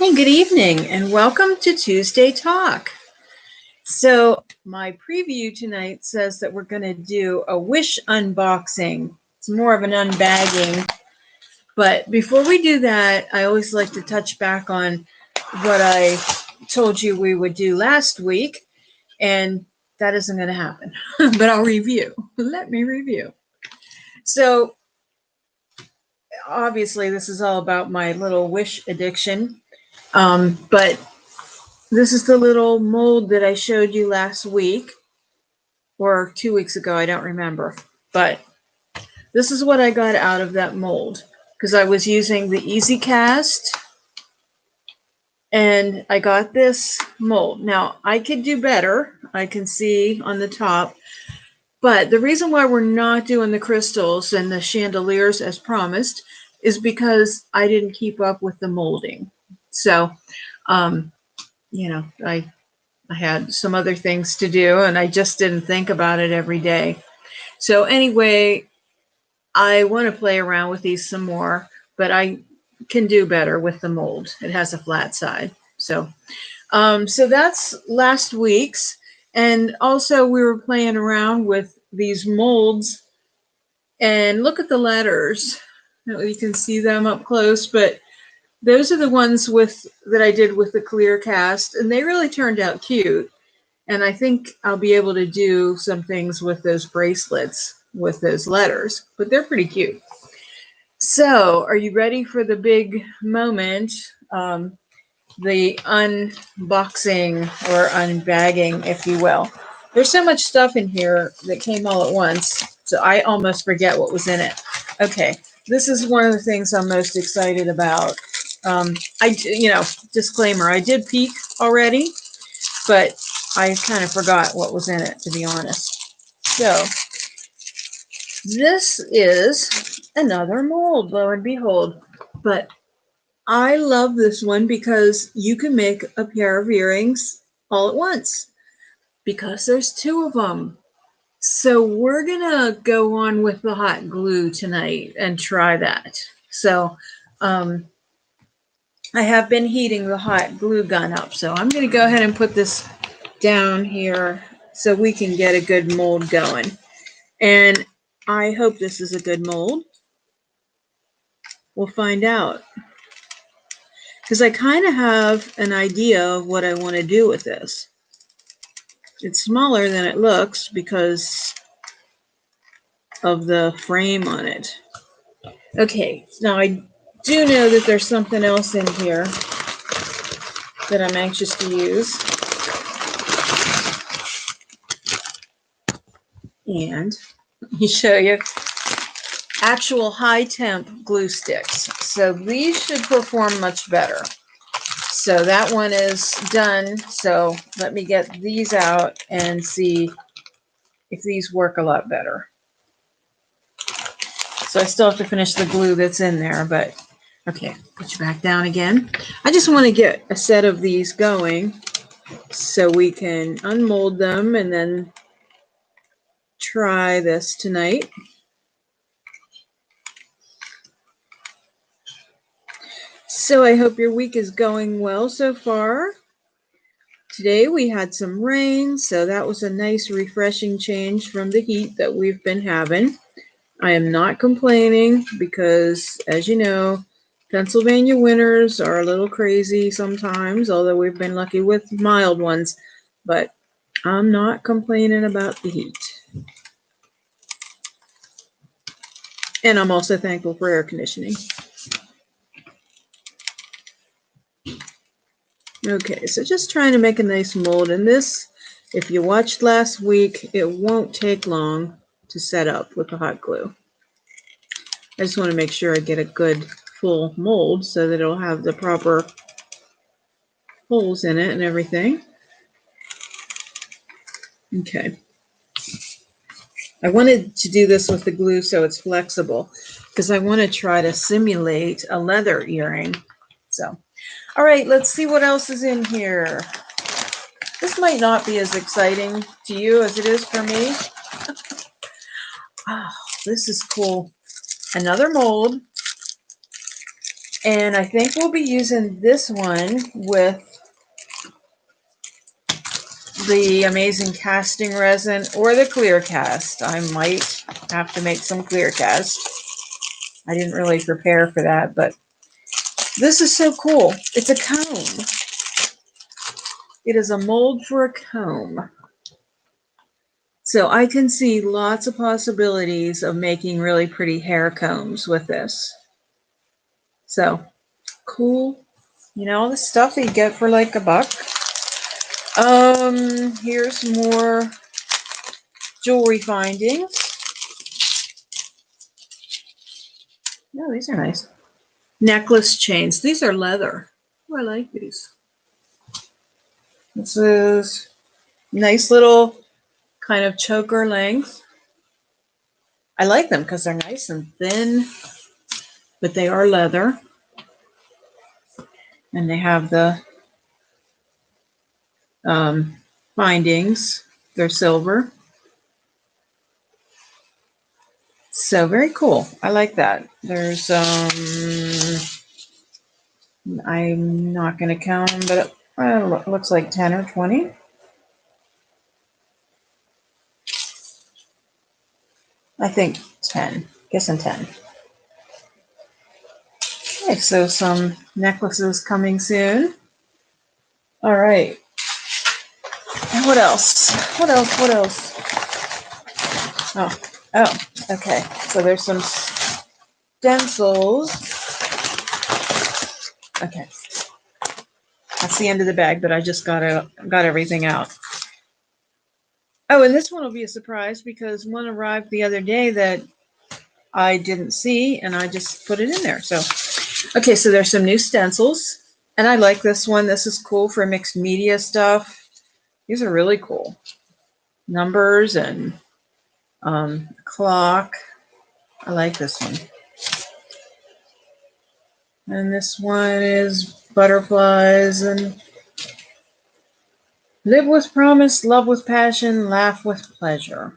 Hey, good evening, and welcome to Tuesday Talk. So, my preview tonight says that we're going to do a wish unboxing. It's more of an unbagging. But before we do that, I always like to touch back on what I told you we would do last week, and that isn't going to happen. But I'll review. Let me review. So, obviously, this is all about my little wish addiction. But this is the little mold that I showed you last week or 2 weeks ago. I don't remember. But this is what I got out of that mold because I was using the Easy Cast and I got this mold. Now, I could do better. I can see on the top. But the reason why we're not doing the crystals and the chandeliers as promised is because I didn't keep up with the molding. So, I had some other things to do and I just didn't think about it every day. So anyway, I want to play around with these some more, but I can do better with the mold. It has a flat side. So that's last week's. And also we were playing around with these molds and look at the letters. You can see them up close, but those are the ones that I did with the clear cast, and they really turned out cute. And I think I'll be able to do some things with those bracelets with those letters, but they're pretty cute. So, are you ready for the big moment? The unboxing or unbagging, if you will. There's so much stuff in here that came all at once, so I almost forget what was in it. Okay, this is one of the things I'm most excited about. Disclaimer, I did peek already, but I kind of forgot what was in it, to be honest. So, this is another mold, lo and behold. But I love this one because you can make a pair of earrings all at once because there's two of them. So we're going to go on with the hot glue tonight and try that. So I have been heating the hot glue gun up. So I'm going to go ahead and put this down here so we can get a good mold going. And I hope this is a good mold. We'll find out. Because I kind of have an idea of what I want to do with this. It's smaller than it looks because of the frame on it. Okay, now I do know that there's something else in here that I'm anxious to use. And let me show you actual high temp glue sticks. So these should perform much better. So that one is done. So let me get these out and see if these work a lot better. So I still have to finish the glue that's in there, but okay, put you back down again. I just want to get a set of these going so we can unmold them and then try this tonight. So I hope your week is going well so far. Today we had some rain, so that was a nice refreshing change from the heat that we've been having. I am not complaining because, as you know, Pennsylvania winters are a little crazy sometimes, although we've been lucky with mild ones, but I'm not complaining about the heat. And I'm also thankful for air conditioning. Okay, so just trying to make a nice mold. And this, if you watched last week, it won't take long to set up with the hot glue. I just want to make sure I get a good full mold so that it'll have the proper holes in it and everything. Okay. I wanted to do this with the glue so it's flexible because I want to try to simulate a leather earring. So, all right, let's see what else is in here. This might not be as exciting to you as it is for me. Oh, this is cool. Another mold. And I think we'll be using this one with the amazing casting resin or the clear cast. I might have to make some clear cast. I didn't really prepare for that, but this is so cool. It's a comb. It is a mold for a comb. So I can see lots of possibilities of making really pretty hair combs with this. So cool. You know, all the stuff that you get for like $1. Here's more jewelry findings. Oh, these are nice. Necklace chains. These are leather. Oh, I like these. This is nice little kind of choker length. I like them because they're nice and thin, but they are leather. And they have the findings. They're silver. So very cool. I like that. There's I'm not going to count them, but it looks like 10 or 20. I think 10. Guessing 10. Okay, so some necklaces coming soon. All right. And what else? What else? Oh, okay. So there's some stencils. Okay. That's the end of the bag, but I just got everything out. Oh, and this one will be a surprise because one arrived the other day that I didn't see, and I just put it in there. So, okay, so there's some new stencils, and I like this one. This is cool for mixed media stuff. These are really cool. Numbers and clock. I like this one. And this one is butterflies and live with promise, love with passion, laugh with pleasure.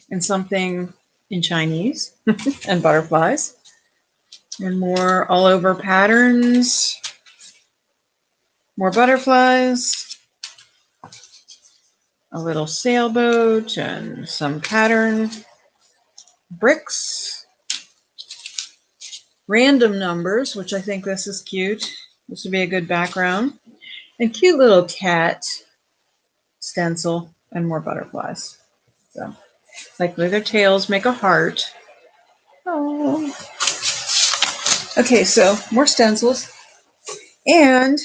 And something in Chinese and butterflies. And more all over patterns. More butterflies. A little sailboat and some pattern. Bricks. Random numbers, which I think this is cute. This would be a good background. And cute little cat stencil and more butterflies. So, like their tails make a heart. Oh. Okay, so more stencils. And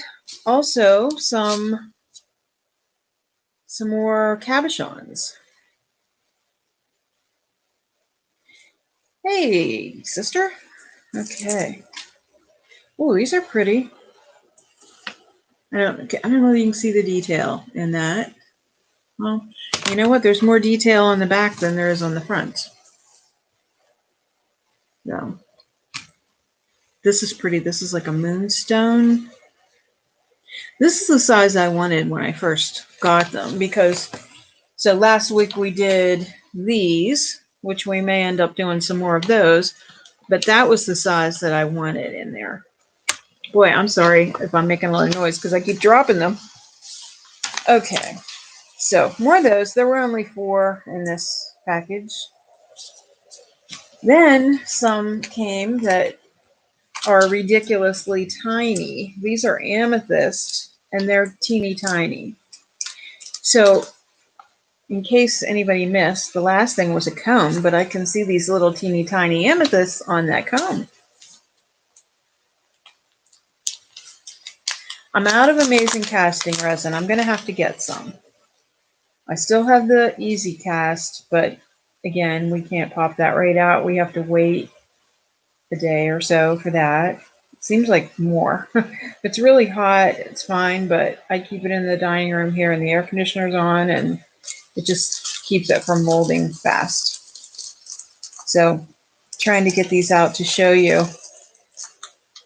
also some more cabochons. Hey, sister. Okay. Oh, these are pretty. I don't know if you can see the detail in that. Well, you know what? There's more detail on the back than there is on the front. So this is pretty. This is like a moonstone. This is the size I wanted when I first got them because, so last week we did these, which we may end up doing some more of those, but that was the size that I wanted in there. Boy, I'm sorry if I'm making a lot of noise because I keep dropping them. Okay, so more of those. There were only 4 in this package. Then some came that are ridiculously tiny. These are amethyst, and they're teeny tiny. So in case anybody missed, the last thing was a comb, but I can see these little teeny tiny amethysts on that comb. I'm out of amazing casting resin. I'm going to have to get some. I still have the easy cast, but again, we can't pop that right out. We have to wait a day or so for that. It seems like more. If it's really hot, it's fine, but I keep it in the dining room here and the air conditioner's on and it just keeps it from molding fast. So trying to get these out to show you.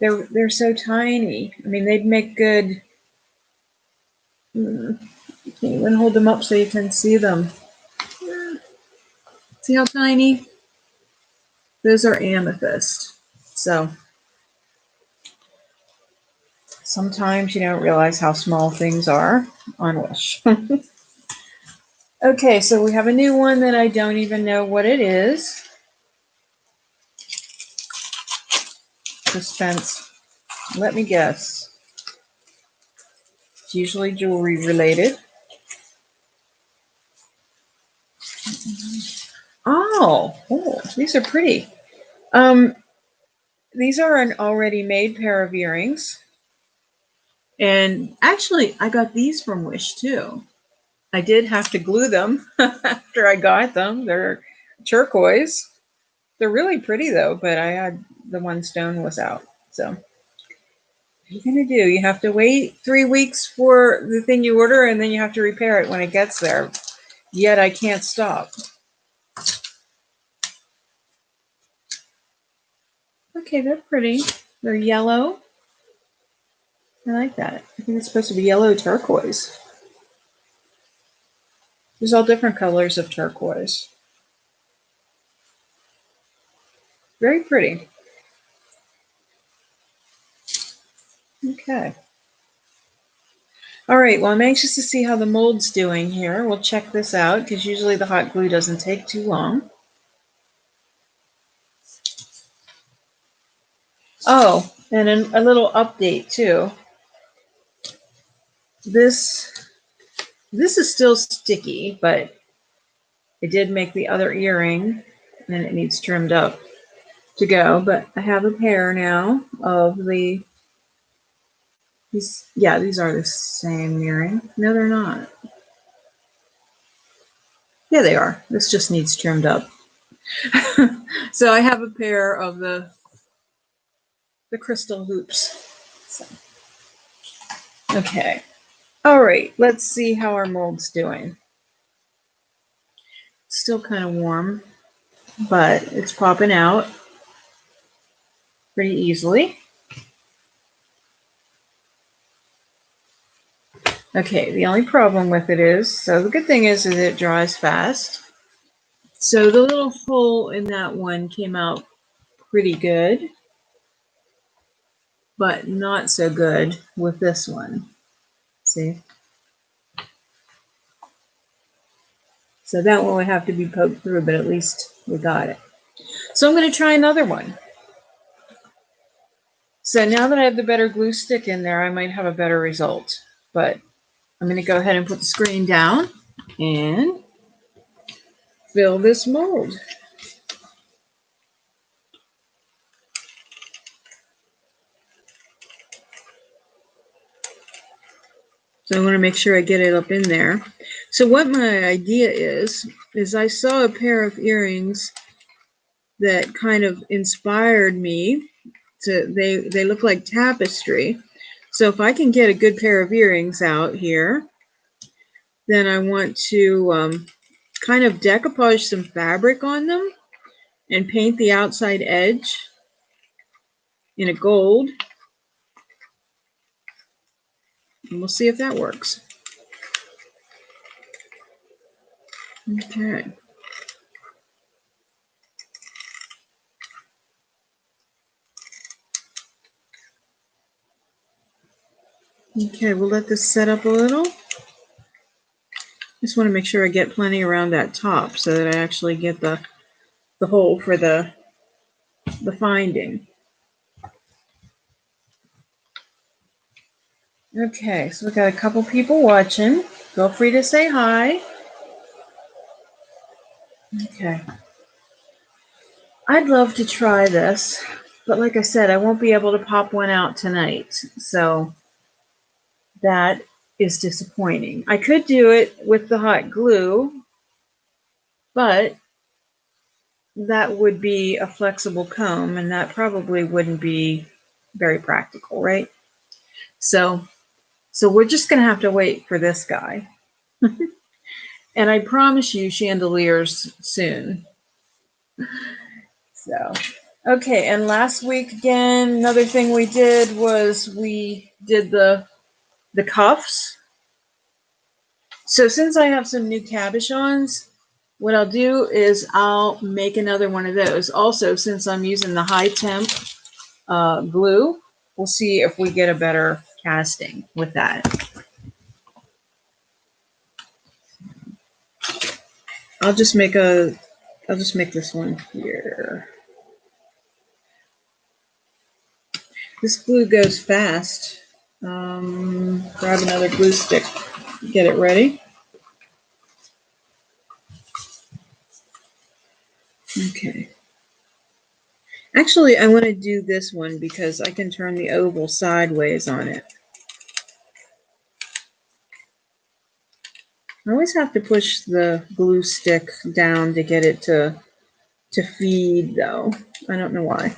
They're so tiny. I mean, they'd make good. You can't even hold them up so you can see them. See how tiny? Those are amethyst. So sometimes you don't realize how small things are on Wish. Okay, so we have a new one that I don't even know what it is. Suspense. Let me guess. It's usually jewelry related. Oh, these are pretty. These are an already made pair of earrings. And actually, I got these from Wish too. I did have to glue them after I got them. They're turquoise. They're really pretty though, but I had the one stone was out. So what are you going to do? You have to wait 3 weeks for the thing you order, and then you have to repair it when it gets there. Yet I can't stop. Okay, they're pretty. They're yellow. I like that. I think it's supposed to be yellow turquoise. There's all different colors of turquoise. Very pretty. Okay. All right, well, I'm anxious to see how the mold's doing here. We'll check this out because usually the hot glue doesn't take too long. Oh, and a little update too. This is still sticky, but I did make the other earring and it needs trimmed up to go. But I have a pair now of these are the same earring. No, they're not. Yeah, they are. This just needs trimmed up. So I have a pair of the crystal hoops. So, okay. All right, let's see how our mold's doing. It's still kind of warm, but it's popping out pretty easily. Okay, the only problem with it is, so the good thing is it dries fast. So the little hole in that one came out pretty good, but not so good with this one. See? So that one would have to be poked through, but at least we got it. So I'm going to try another one. So now that I have the better glue stick in there, I might have a better result. But I'm going to go ahead and put the screen down and fill this mold. So I want to make sure I get it up in there. So what my idea is I saw a pair of earrings that kind of inspired me to, they look like tapestry. So if I can get a good pair of earrings out here, then I want to kind of decoupage some fabric on them and paint the outside edge in a gold. And we'll see if that works. Okay. Okay, we'll let this set up a little. Just want to make sure I get plenty around that top so that I actually get the hole for the finding. Okay, so we've got a couple people watching. Feel free to say hi. Okay. I'd love to try this, but like I said, I won't be able to pop one out tonight. So that is disappointing. I could do it with the hot glue, but that would be a flexible comb, and that probably wouldn't be very practical, right? So we're just going to have to wait for this guy. And I promise you chandeliers soon. So, okay, and last week again, another thing we did was we did the cuffs. So since I have some new cabochons, what I'll do is I'll make another one of those. Also, since I'm using the high temp glue. We'll see if we get a better casting with that. I'll just make this one here. This glue goes fast. Grab another glue stick, get it ready. Okay. Actually, I want to do this one because I can turn the oval sideways on it. I always have to push the glue stick down to get it to feed, though. I don't know why.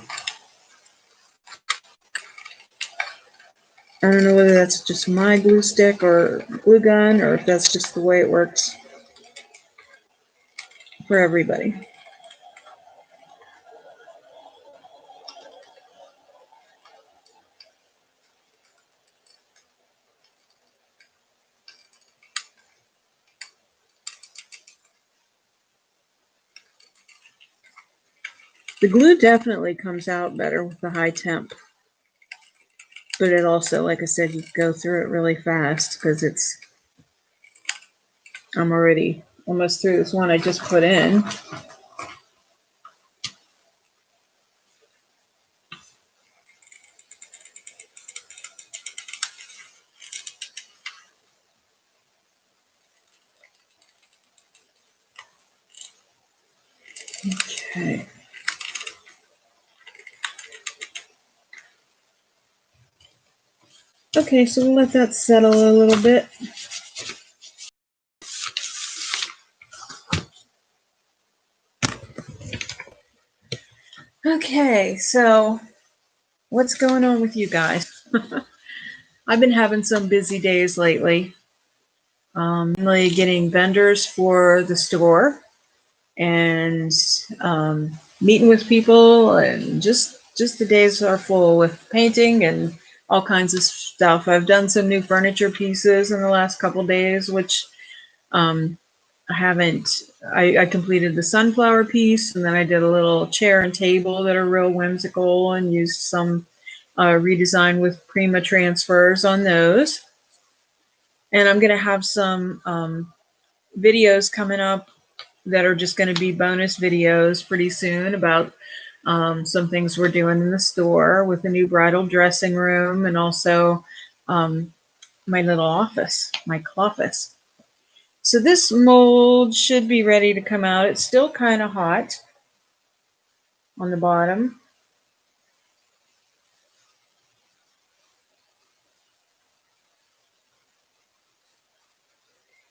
I don't know whether that's just my glue stick or glue gun, or if that's just the way it works for everybody. The glue definitely comes out better with the high temp. But it also, like I said, you go through it really fast because I'm already almost through this one I just put in. Okay. Okay, so we'll let that settle a little bit. Okay, so what's going on with you guys? I've been having some busy days lately. Mainly getting vendors for the store and meeting with people, and just the days are full with painting and all kinds of stuff. I've done some new furniture pieces in the last couple days, which I haven't. I completed the sunflower piece, and then I did a little chair and table that are real whimsical, and used some redesign with Prima transfers on those. And I'm going to have some videos coming up that are just going to be bonus videos pretty soon about some things we're doing in the store with the new bridal dressing room, and also my little office, my cloffice. So this mold should be ready to come out. It's still kind of hot on the bottom.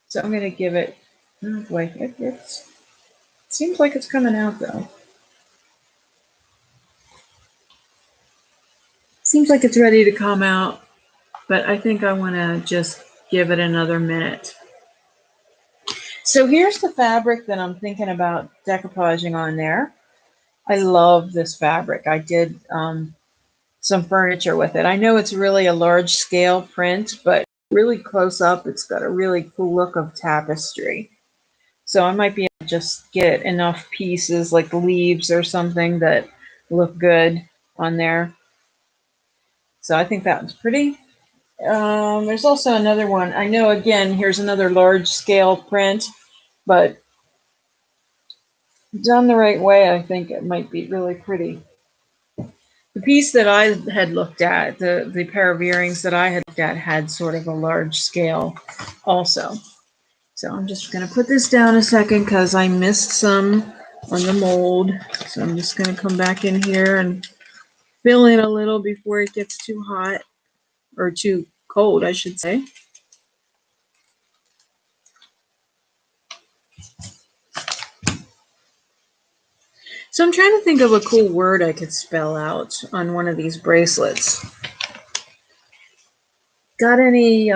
So I'm going to give it, oh boy, it seems like it's coming out though. Seems like it's ready to come out, but I think I want to just give it another minute. So here's the fabric that I'm thinking about decoupaging on there. I love this fabric. I did some furniture with it. I know it's really a large scale print, but really close up, it's got a really cool look of tapestry. So I might be able to just get enough pieces like leaves or something that look good on there. So I think that was pretty. There's also another one. I know, again, here's another large scale print, but done the right way, I think it might be really pretty. The piece that I had looked at, the pair of earrings that I had looked at, had sort of a large scale also. So I'm just going to put this down a second because I missed some on the mold. So I'm just going to come back in here and fill in a little before it gets too hot, or too cold, I should say. So I'm trying to think of a cool word I could spell out on one of these bracelets. Got any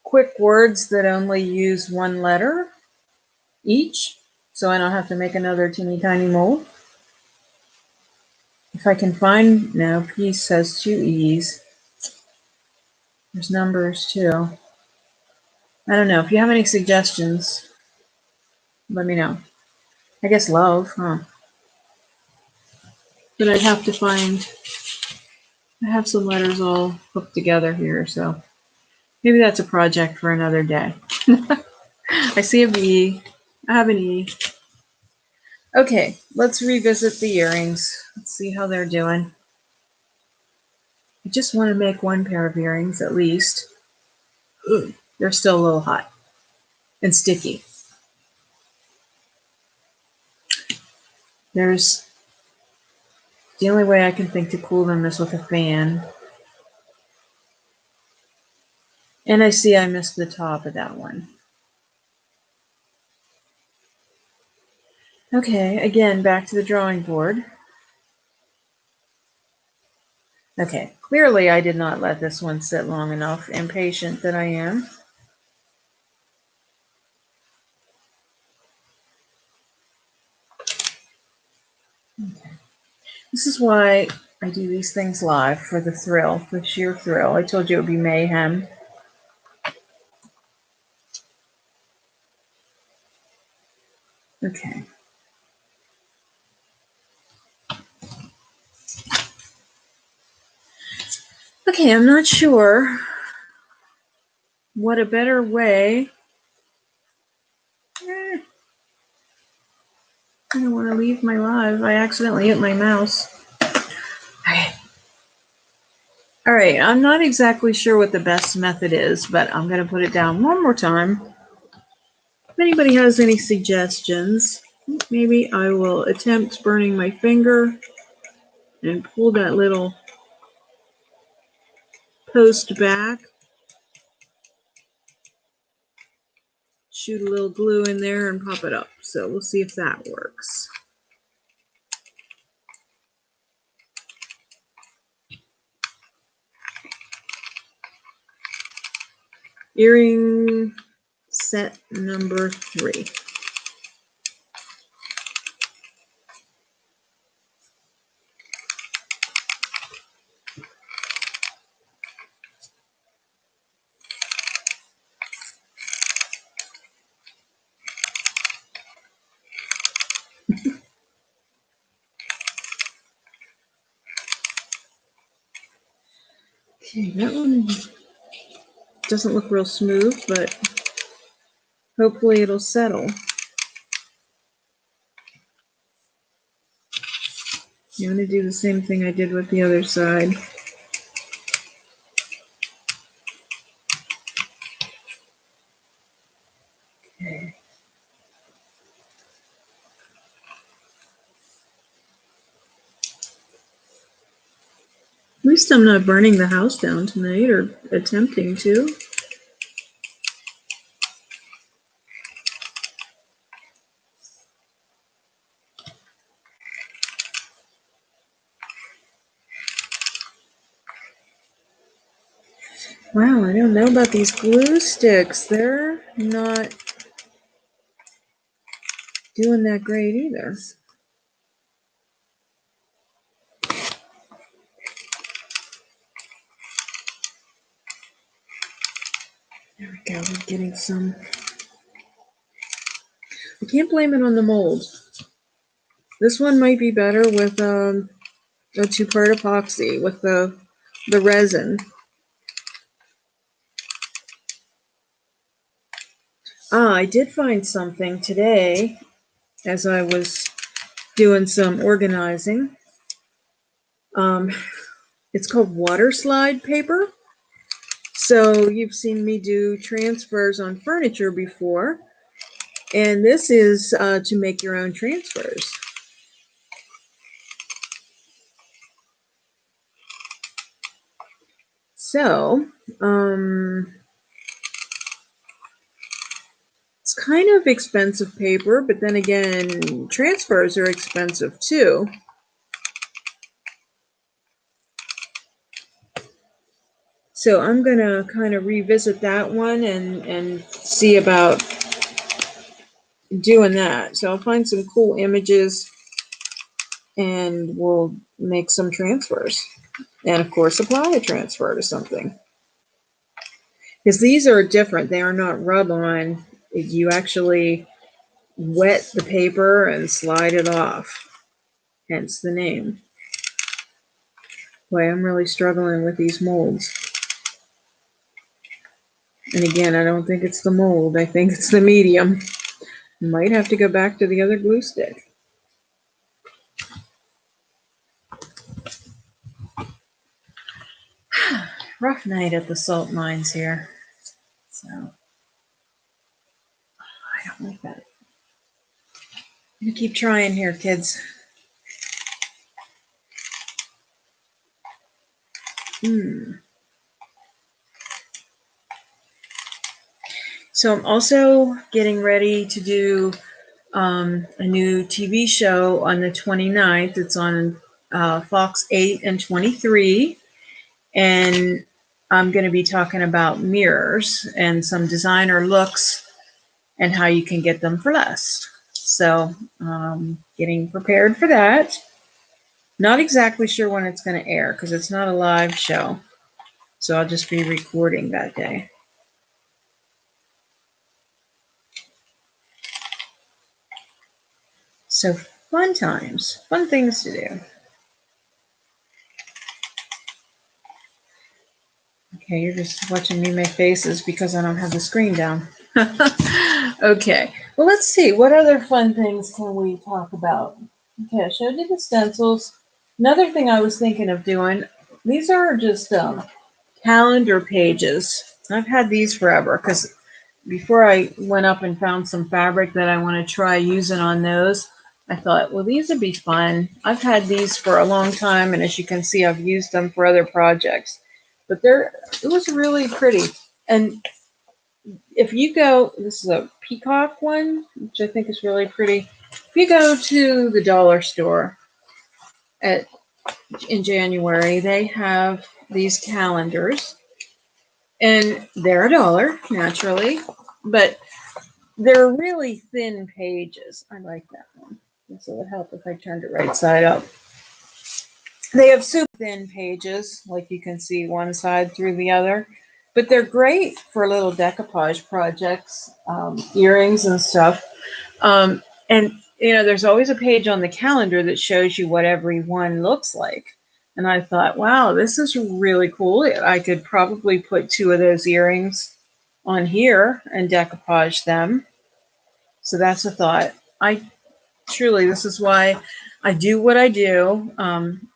quick words that only use one letter each, so I don't have to make another teeny tiny mold? If I can find, no, piece has two E's. There's numbers too. I don't know. If you have any suggestions, let me know. I guess love, huh? But I'd have to find, I have some letters all hooked together here, so maybe that's a project for another day. I see a B. I have an E. Okay, let's revisit the earrings. Let's see how they're doing. I just want to make one pair of earrings at least. Ooh, they're still a little hot and sticky. There's the only way I can think to cool them is with a fan. And I see I missed the top of that one. Okay, again, back to the drawing board. Okay, clearly I did not let this one sit long enough, impatient that I am. Okay. This is why I do these things live, for the thrill, the sheer thrill. I told you it would be mayhem. Okay. Okay, I'm not sure what a better way. I don't want to leave my live. I accidentally hit my mouse. Okay. All right, I'm not exactly sure what the best method is, but I'm going to put it down one more time. If anybody has any suggestions, maybe I will attempt burning my finger and pull that little post back. Shoot a little glue in there and pop it up. So we'll see if that works. Earring set number 3. Okay, that one doesn't look real smooth, but hopefully it'll settle. I'm going to do the same thing I did with the other side. Okay. At least I'm not burning the house down tonight, or attempting to. Wow, I don't know about these glue sticks. They're not doing that great either. There we go, we're getting some. I can't blame it on the mold. This one might be better with a 2-part epoxy with the resin. I did find something today as I was doing some organizing. It's called water slide paper. So you've seen me do transfers on furniture before, and this is to make your own transfers. So it's kind of expensive paper, but then again, transfers are expensive too. So I'm going to kind of revisit that one and see about doing that. So I'll find some cool images and we'll make some transfers. And of course, apply a transfer to something. Because these are different. They are not rub-on. You actually wet the paper and slide it off. Hence the name. Boy, I'm really struggling with these molds. And again, I don't think it's the mold. I think it's the medium. Might have to go back to the other glue stick. Rough night at the salt mines here. So, I don't like that. I'm gonna keep trying here, kids. So I'm also getting ready to do a new TV show on the 29th. It's on Fox 8 and 23. And I'm going to be talking about mirrors and some designer looks and how you can get them for less. So getting prepared for that. Not exactly sure when it's going to air because it's not a live show. So I'll just be recording that day. So fun times, fun things to do. Okay, you're just watching me make faces because I don't have the screen down. Okay, well, let's see. What other fun things can we talk about? Okay, I showed you the stencils. Another thing I was thinking of doing, these are just calendar pages. I've had these forever because before I went up and found some fabric that I want to try using on those, I thought, well, these would be fun. I've had these for a long time, and as you can see, I've used them for other projects. But it was really pretty. And if you go, this is a peacock one, which I think is really pretty. If you go to the dollar store in January, they have these calendars, and they're $1 naturally, but they're really thin pages. I like that one. This would help if I turned it right side up. They have super thin pages, like you can see one side through the other, but they're great for little decoupage projects, earrings and stuff. And there's always a page on the calendar that shows you what every one looks like. And I thought, wow, this is really cool. I could probably put 2 of those earrings on here and decoupage them. So that's a thought. This is why I do what I do,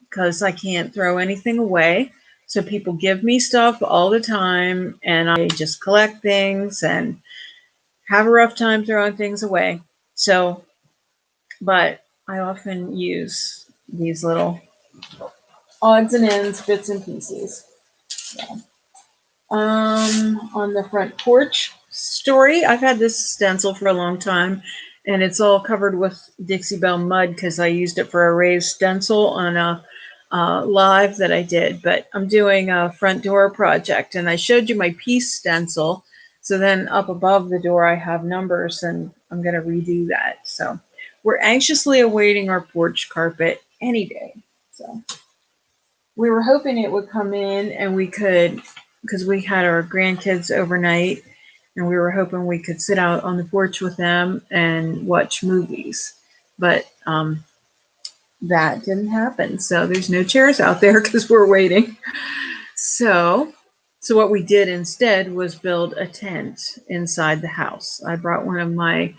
because I can't throw anything away. So people give me stuff all the time, and I just collect things and have a rough time throwing things away. So, but I often use these little odds and ends, bits and pieces. Yeah. On the front porch story, I've had this stencil for a long time, and it's all covered with Dixie Belle mud because I used it for a raised stencil on a live that I did. But I'm doing a front door project, and I showed you my piece stencil. So then up above the door, I have numbers, and I'm going to redo that. So we're anxiously awaiting our porch carpet any day. So we were hoping it would come in and we could, because we had our grandkids overnight, and we were hoping we could sit out on the porch with them and watch movies. But that didn't happen. So there's no chairs out there because we're waiting. So what we did instead was build a tent inside the house. I brought one of my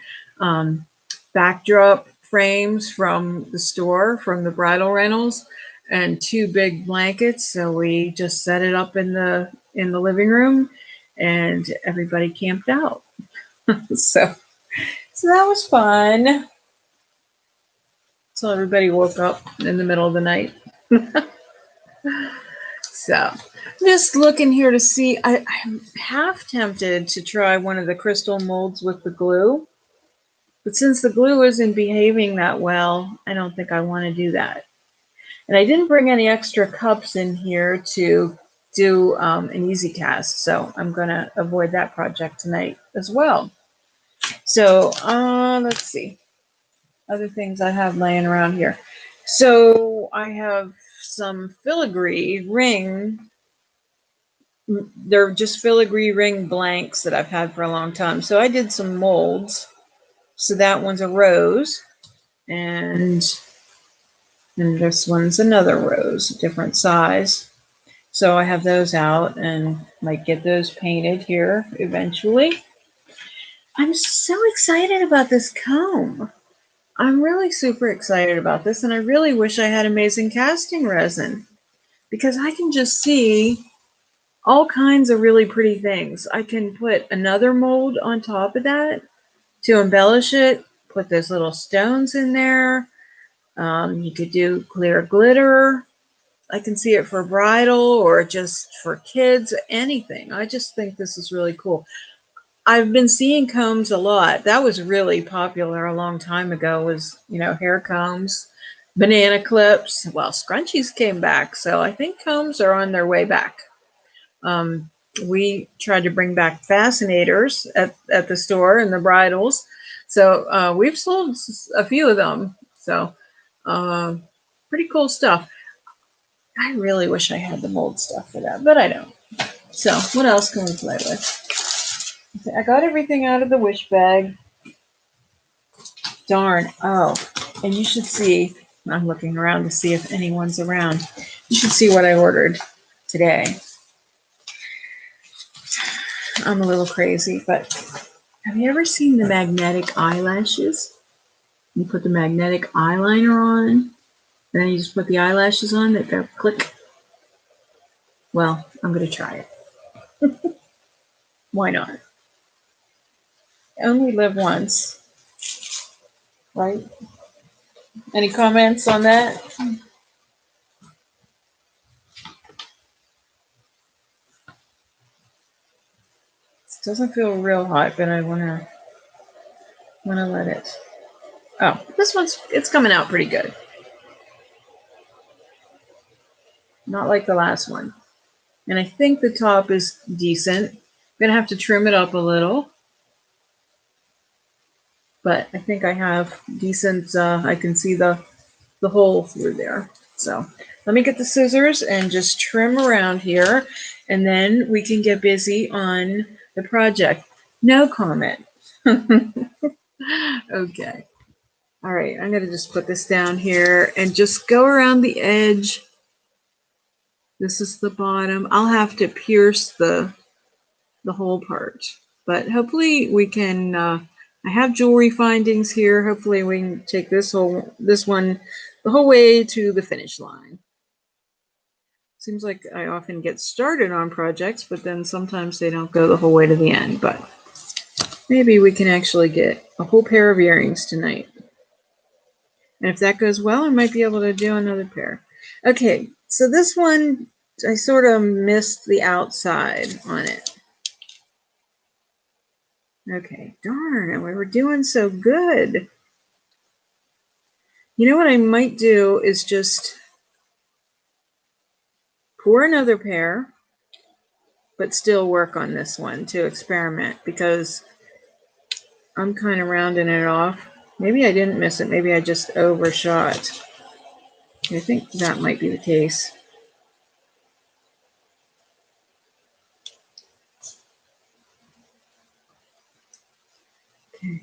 backdrop frames from the store, from the bridal rentals, and 2 big blankets. So we just set it up in the living room, and everybody camped out. so that was fun. So everybody woke up in the middle of the night. So just looking here to see, I'm half tempted to try one of the crystal molds with the glue. But since the glue isn't behaving that well, I don't think I want to do that. And I didn't bring any extra cups in here to do an easy cast, so I'm going to avoid that project tonight as well. So let's see. Other things I have laying around here. So I have some filigree ring. They're just filigree ring blanks that I've had for a long time. So I did some molds. So that one's a rose. And And this one's another rose, different size. So I have those out and might get those painted here eventually. I'm so excited about this comb. I'm really super excited about this, and I really wish I had amazing casting resin because I can just see all kinds of really pretty things. I can put another mold on top of that to embellish it, put those little stones in there. You could do clear glitter. I can see it for bridal or just for kids, anything. I just think this is really cool. I've been seeing combs a lot. That was really popular a long time ago was, hair combs, banana clips. Well, scrunchies came back. So I think combs are on their way back. We tried to bring back fascinators at the store and the bridals. So we've sold a few of them. So pretty cool stuff. I really wish I had the mold stuff for that, but I don't. So what else can we play with? Okay, I got everything out of the wish bag. Darn. Oh, and you should see, I'm looking around to see if anyone's around. You should see what I ordered today. I'm a little crazy, but have you ever seen the magnetic eyelashes? You put the magnetic eyeliner on, and then you just put the eyelashes on that go click. Well, I'm going to try it. Why not? Only live once, right? Any comments on that? It doesn't feel real hot, but I wanna let it. Oh, it's coming out pretty good. Not like the last one. And I think the top is decent. I'm gonna have to trim it up a little. But I think I have decent, I can see the hole through there. So let me get the scissors and just trim around here, and then we can get busy on the project. No comment. Okay. All right, I'm gonna just put this down here and just go around the edge. This is the bottom. I'll have to pierce the whole part, but hopefully we can, I have jewelry findings here. Hopefully we can take this one the whole way to the finish line. Seems like I often get started on projects, but then sometimes they don't go the whole way to the end, but maybe we can actually get a whole pair of earrings tonight. And if that goes well, I might be able to do another pair. Okay, so this one, I sort of missed the outside on it. Okay, darn, we were doing so good. You know what I might do is just pour another pair, but still work on this one to experiment because I'm kind of rounding it off. Maybe I didn't miss it. Maybe I just overshot. I think that might be the case. Okay.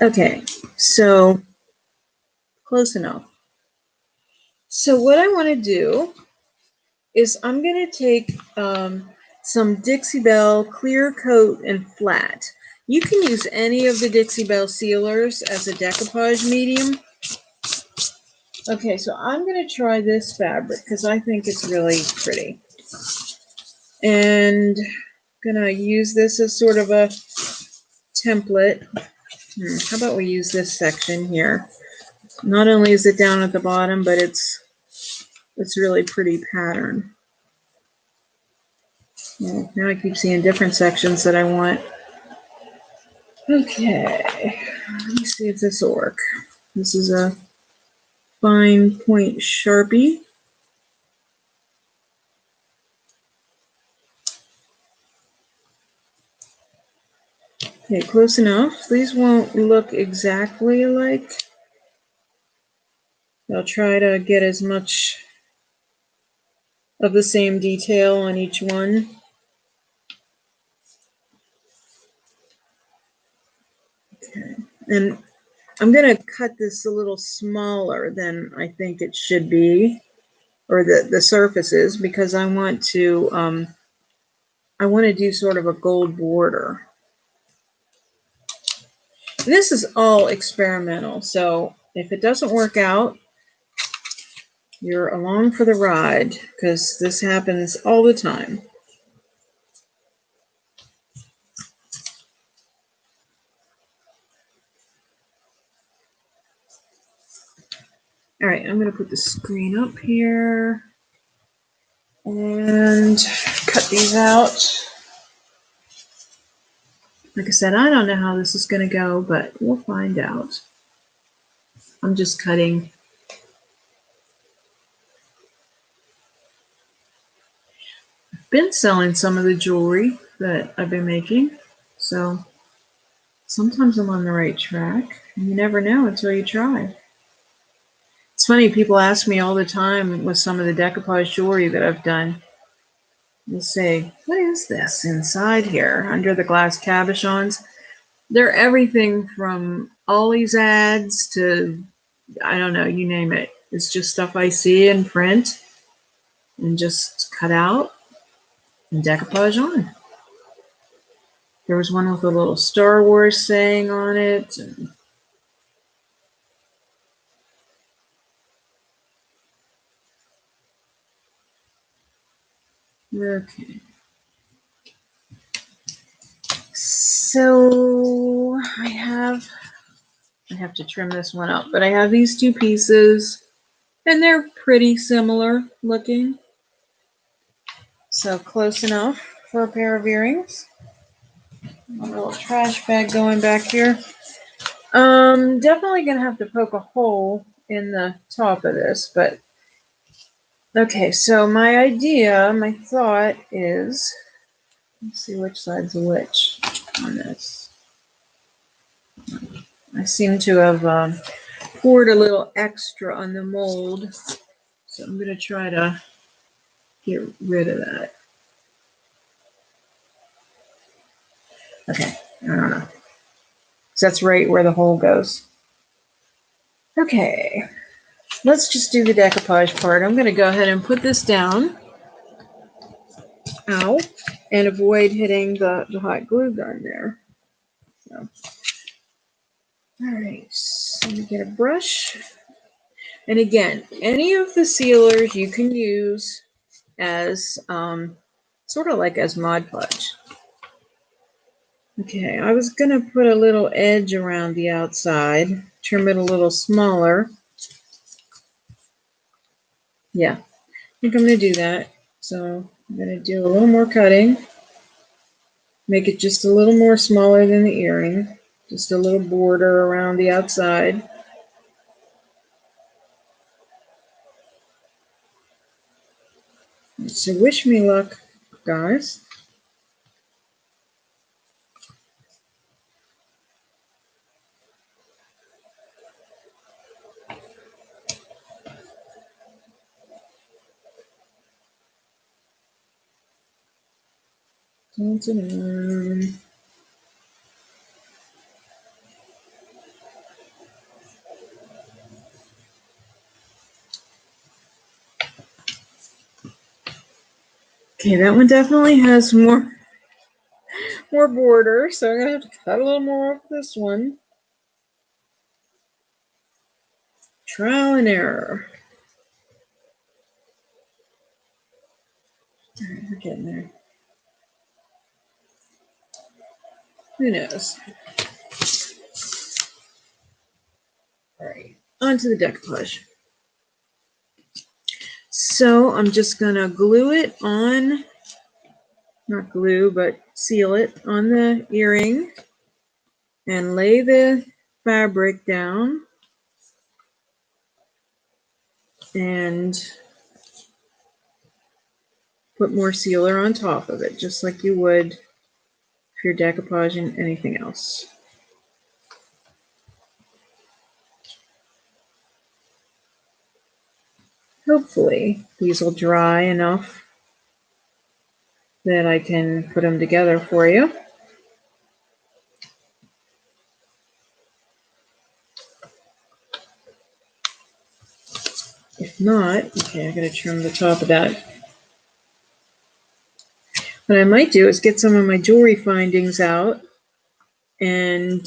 Okay, so close enough. So what I want to do is I'm going to take some Dixie Belle clear coat and flat. You can use any of the Dixie Belle sealers as a decoupage medium. Okay, so I'm going to try this fabric because I think it's really pretty. And I'm going to use this as sort of a template. How about we use this section here? Not only is it down at the bottom, but it's really pretty pattern. Yeah, now I keep seeing different sections that I want. Okay, let me see if this will work. This is a fine point Sharpie. Okay, close enough. These won't look exactly alike. I'll try to get as much of the same detail on each one. Okay. And I'm going to cut this a little smaller than I think it should be, or the surface is, because I want to do sort of a gold border. And this is all experimental, so if it doesn't work out, you're along for the ride, because this happens all the time. All right, I'm going to put the screen up here and cut these out. Like I said, I don't know how this is going to go, but we'll find out. I'm just cutting. I've been selling some of the jewelry that I've been making, so sometimes I'm on the right track. You never know until you try. It's funny, people ask me all the time with some of the decoupage jewelry that I've done. They'll say, what is this inside here under the glass cabochons? They're everything from Ollie's ads to, I don't know, you name it. It's just stuff I see in print and just cut out and decoupage on. There was one with a little Star Wars saying on it. Okay. So I have to trim this one up, but I have these two pieces and they're pretty similar looking. So close enough for a pair of earrings. A little trash bag going back here. Definitely gonna have to poke a hole in the top of this, but okay, so my thought is, let's see which side's which on this. I seem to have poured a little extra on the mold, so I'm gonna try to get rid of that. Okay, I don't know. So that's right where the hole goes. Okay, let's just do the decoupage part. I'm going to go ahead and put this down. Ow. And avoid hitting the hot glue gun there. So. All right, so let me get a brush. And again, any of the sealers you can use as sort of like as Mod Podge. Okay, I was going to put a little edge around the outside, trim it a little smaller. Yeah, I think I'm going to do that. So I'm going to do a little more cutting. Make it just a little more smaller than the earring. Just a little border around the outside. So wish me luck, guys. Dun-dun-dun. Okay, that one definitely has more border, so I'm gonna have to cut a little more off this one. Trial and error. All right, we're getting there. Who knows? All right, on to the decoupage. So I'm just gonna glue it on, not glue, but seal it on the earring and lay the fabric down and put more sealer on top of it, just like you would if you're decoupaging anything else. Hopefully these will dry enough that I can put them together for you. not, okay, I gotta trim the top of that. What I might do is get some of my jewelry findings out, and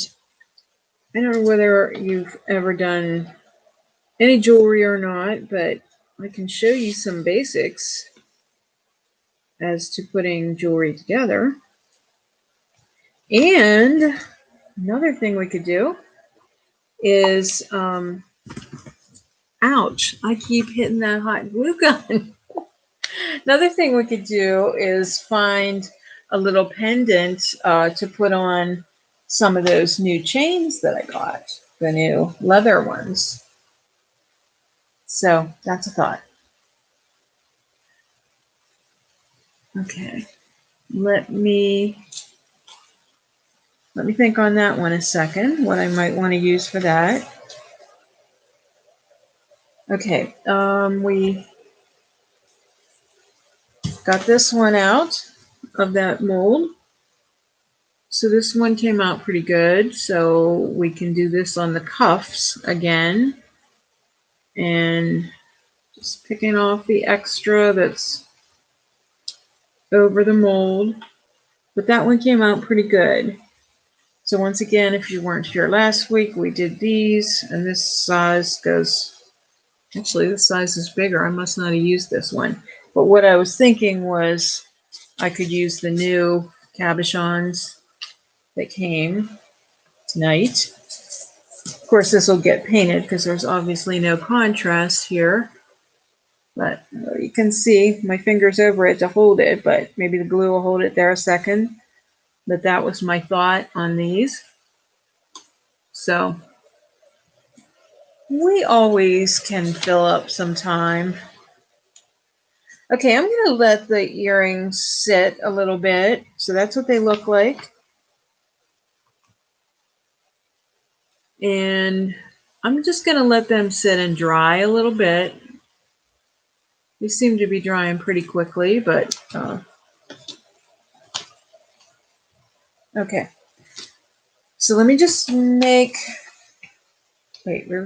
I don't know whether you've ever done any jewelry or not, but I can show you some basics as to putting jewelry together. And another thing we could do is, ouch, I keep hitting that hot glue gun. Another thing we could do is find a little pendant to put on some of those new chains that I got, the new leather ones. So that's a thought. Okay, let me think on that one a second, what I might want to use for that. Okay, we got this one out of that mold. So this one came out pretty good. So we can do this on the cuffs again. And just picking off the extra that's over the mold. But that one came out pretty good. So once again, if you weren't here last week, we did these. And this size goes, actually this size is bigger. I must not have used this one. But what I was thinking was I could use the new cabochons that came tonight. Of course, this will get painted because there's obviously no contrast here. But you can see my finger's over it to hold it, but maybe the glue will hold it there a second. But that was my thought on these. So we always can fill up some time. Okay, I'm going to let the earrings sit a little bit. So that's what they look like. And I'm just going to let them sit and dry a little bit. They seem to be drying pretty quickly, but okay. So let me just make, wait, I'm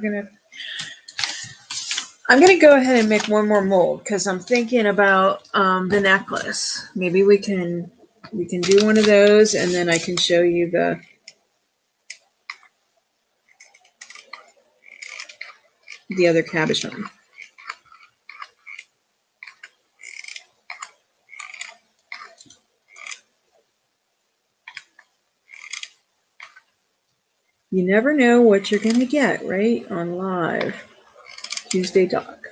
gonna go ahead and make one more mold because I'm thinking about the necklace. Maybe we can do one of those, and then I can show you the other cabochon. You never know what you're gonna get, right? On Live Tuesday Talk.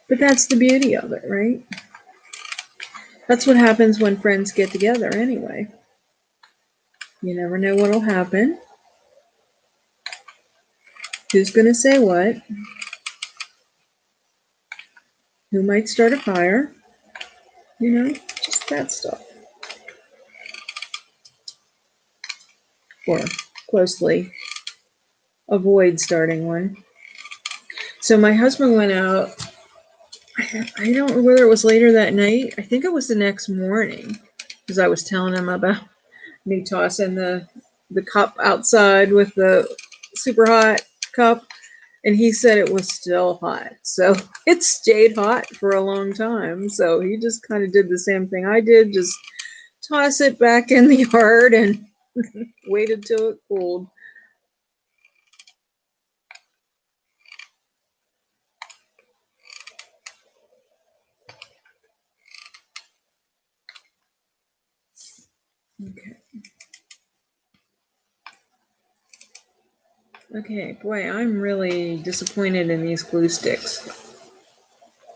But that's the beauty of it, right? That's what happens when friends get together anyway. You never know what'll happen. Who's gonna say what? Who might start a fire? You know, just that stuff. Or closely avoid starting one. So my husband went out. I don't know whether it was later that night. I think it was the next morning because I was telling him about me tossing the cup outside with the super hot cup, and he said it was still hot. So it stayed hot for a long time. So he just kind of did the same thing I did, just toss it back in the yard and waited till it cooled. Okay. Okay, boy, I'm really disappointed in these glue sticks.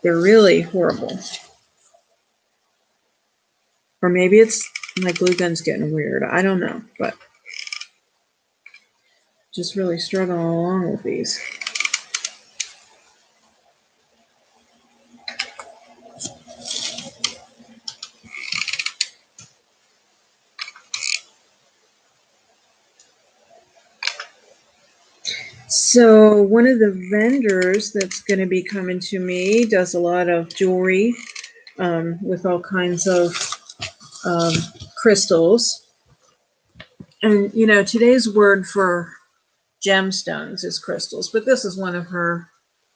They're really horrible. Or maybe it's my glue gun's getting weird. I don't know, but just really struggling along with these. So one of the vendors that's going to be coming to me does a lot of jewelry with all kinds of um, crystals. And, you know, today's word for gemstones is crystals, but this is one of her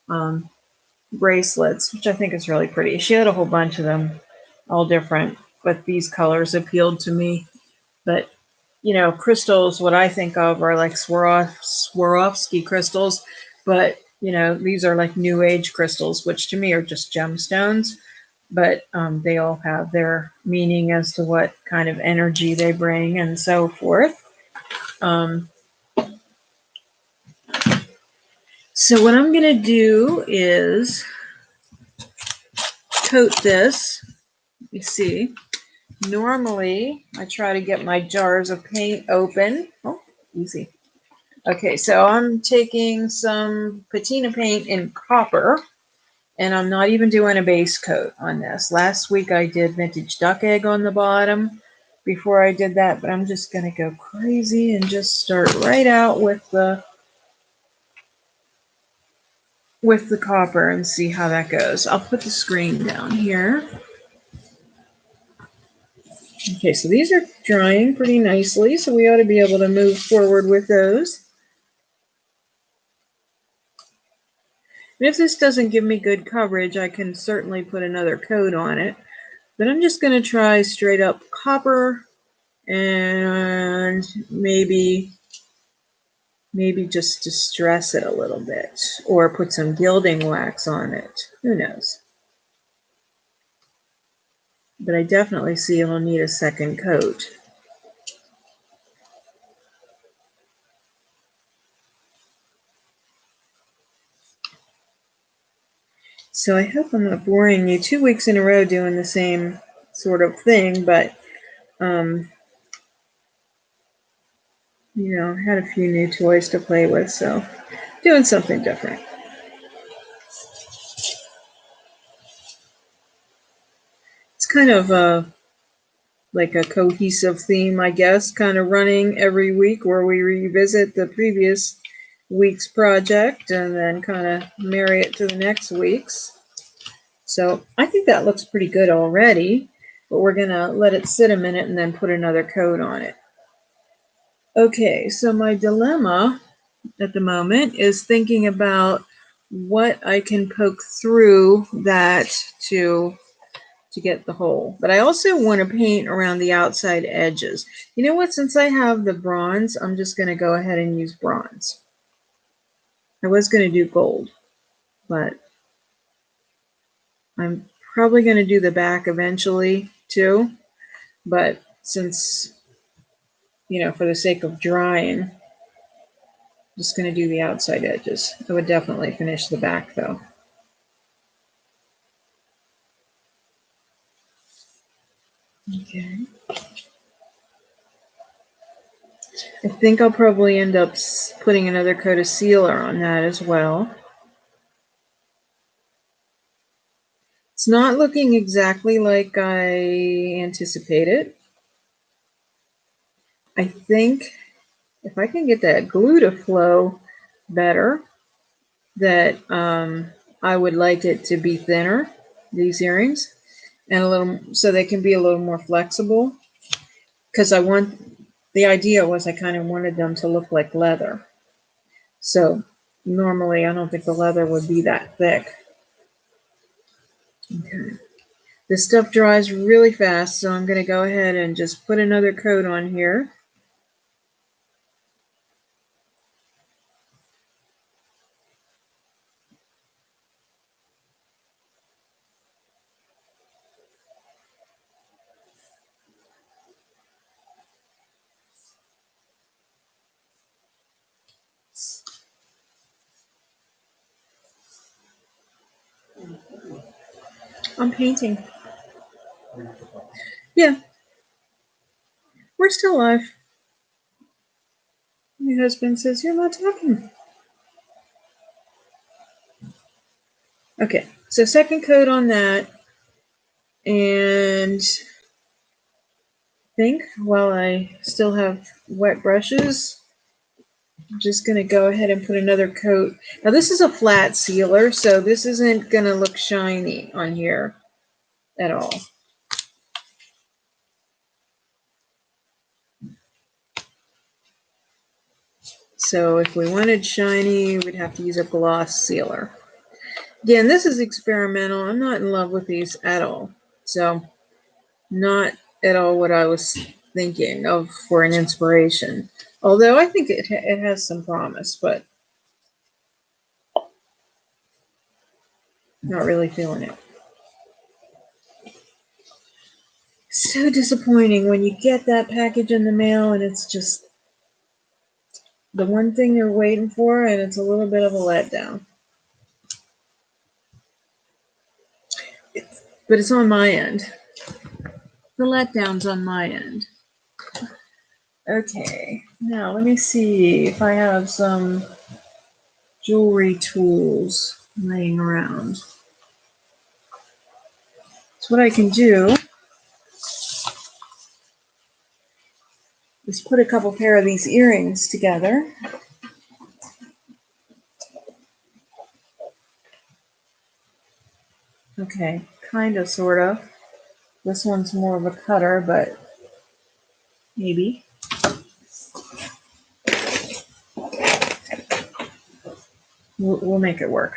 um, bracelets, which I think is really pretty. She had a whole bunch of them, all different, but these colors appealed to me. But, you know, crystals, what I think of are like Swarovski crystals, but, you know, these are like new age crystals, which to me are just gemstones, but they all have their meaning as to what kind of energy they bring and so forth. Um, so what I'm going to do is coat this. You see, normally I try to get my jars of paint open. Oh, easy. Okay, so I'm taking some patina paint in copper, and I'm not even doing a base coat on this. Last week I did vintage duck egg on the bottom before I did that, but I'm just going to go crazy and just start right out with the copper and see how that goes. I'll put the screen down here. Okay, so these are drying pretty nicely, so we ought to be able to move forward with those. And if this doesn't give me good coverage, I can certainly put another coat on it. But I'm just going to try straight up copper and maybe just distress it a little bit or put some gilding wax on it. Who knows? But I definitely see it'll need a second coat. So I hope I'm not boring you 2 weeks in a row doing the same sort of thing, but you know, I had a few new toys to play with, so doing something different. It's kind of like a cohesive theme, I guess, kind of running every week where we revisit the previous week's project and then kind of marry it to the next week's. So I think that looks pretty good already, but we're going to let it sit a minute and then put another coat on it. Okay, so my dilemma at the moment is thinking about what I can poke through that to get the hole. But I also want to paint around the outside edges. You know what? Since I have the bronze, I'm just going to go ahead and use bronze. I was going to do gold, but I'm probably going to do the back eventually too. But since, you know, for the sake of drying, I'm just going to do the outside edges. I would definitely finish the back though. Okay. I think I'll probably end up putting another coat of sealer on that as well. It's not looking exactly like I anticipated. I think if I can get that glue to flow better, that I would like it to be thinner, these earrings, and a little, so they can be a little more flexible. Because the idea was I kind of wanted them to look like leather. So normally I don't think the leather would be that thick. Okay. This stuff dries really fast, so I'm going to go ahead and just put another coat on here. I'm painting. Yeah, we're still live. My husband says, "You're not talking." Okay, so second coat on that. And I think while I still have wet brushes, I'm just going to go ahead and put another coat. Now this is a flat sealer, so this isn't going to look shiny on here at all. So if we wanted shiny, we'd have to use a gloss sealer. Again, this is experimental. I'm not in love with these at all. So not at all what I was thinking of for an inspiration. Although I think it has some promise, but not really feeling it. So disappointing when you get that package in the mail and it's just the one thing you're waiting for, and it's a little bit of a letdown. But it's on my end. The letdown's on my end. Okay, now let me see if I have some jewelry tools laying around. So what I can do is put a couple pair of these earrings together. Okay, kind of, sort of. This one's more of a cutter, but maybe. We'll make it work.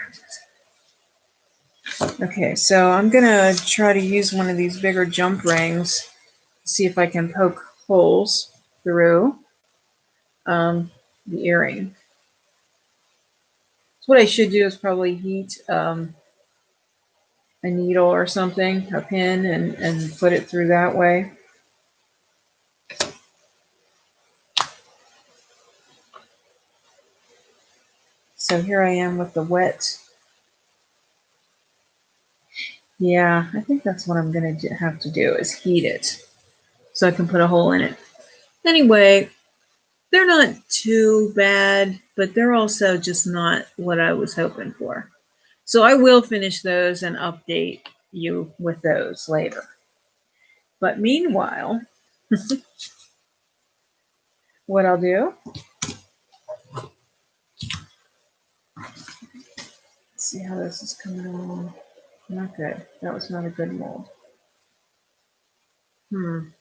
Okay, so I'm gonna try to use one of these bigger jump rings, see if I can poke holes through the earring. So what I should do is probably heat a needle or something, a pin, and put it through that way. So here I am with the wet. Yeah, I think that's what I'm going to have to do is heat it so I can put a hole in it. Anyway, they're not too bad, but they're also just not what I was hoping for. So I will finish those and update you with those later. But meanwhile, what I'll do, let's see how this is coming along. Not good. That was not a good mold. Must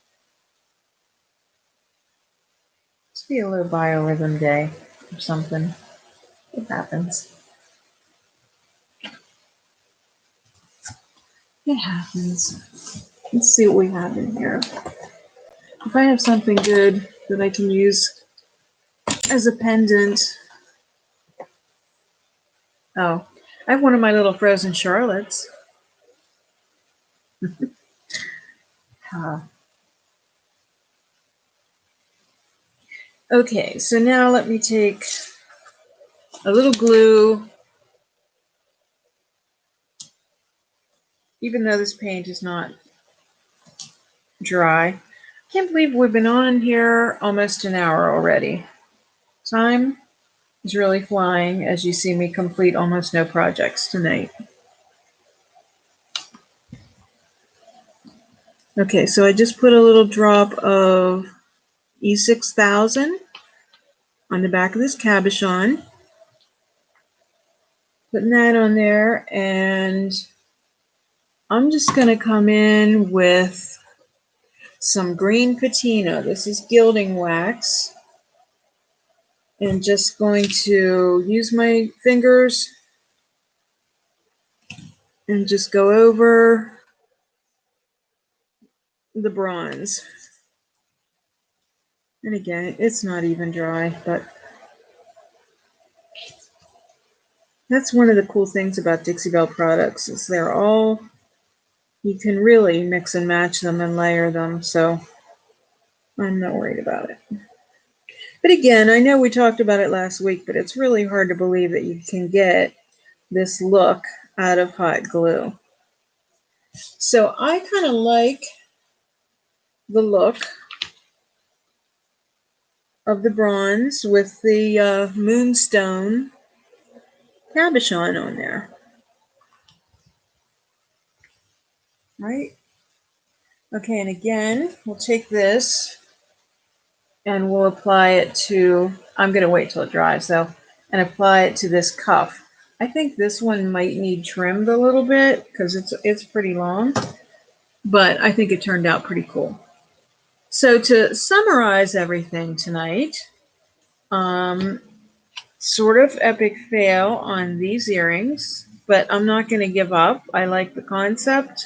be a little biorhythm day or something. It happens. It happens. Let's see what we have in here. If I have something good that I can use as a pendant. Oh, I have one of my little frozen Charlottes. Okay, so now let me take a little glue. Even though this paint is not dry. I can't believe we've been on here almost an hour already. Time is really flying as you see me complete almost no projects tonight. Okay, so I just put a little drop of E6000 on the back of this cabochon. Putting that on there, and I'm just going to come in with some green patina. This is gilding wax. And just going to use my fingers and just go over the bronze. And again, it's not even dry, but that's one of the cool things about Dixie Belle products is they're all, you can really mix and match them and layer them, so I'm not worried about it. But again, I know we talked about it last week, but it's really hard to believe that you can get this look out of hot glue. So I kind of like the look of the bronze with the moonstone cabochon on there. Right? Okay, and again, we'll take this and we'll apply it to I'm going to wait till it dries, though, and apply it to this cuff. I think this one might need trimmed a little bit because it's pretty long, but I think it turned out pretty cool. So to summarize everything tonight, sort of epic fail on these earrings, but I'm not going to give up. I like the concept,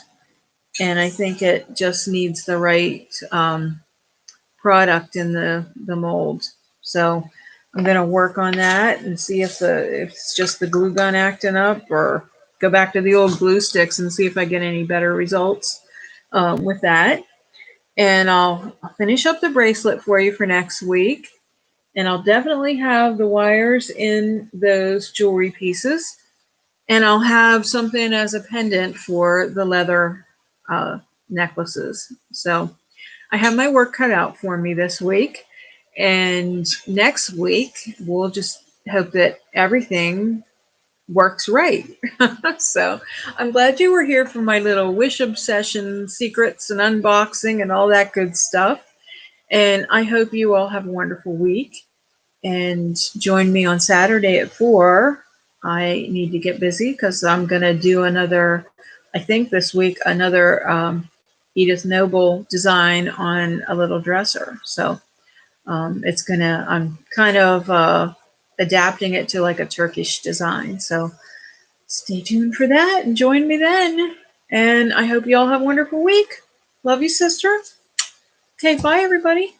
and I think it just needs the right product in the mold. So I'm going to work on that and see if it's just the glue gun acting up, or go back to the old glue sticks and see if I get any better results with that. And I'll finish up the bracelet for you for next week. And I'll definitely have the wires in those jewelry pieces. And I'll have something as a pendant for the leather necklaces. So I have my work cut out for me this week. And next week, we'll just hope that everything works right. So I'm glad you were here for my little wish obsession secrets and unboxing and all that good stuff. And I hope you all have a wonderful week. And join me on Saturday at 4. I need to get busy because I'm going to do another, I think this week, another Edith Noble design on a little dresser. So I'm kind of adapting it to like a Turkish design. So stay tuned for that and join me then. And I hope you all have a wonderful week. Love you, sister. Okay, bye, everybody.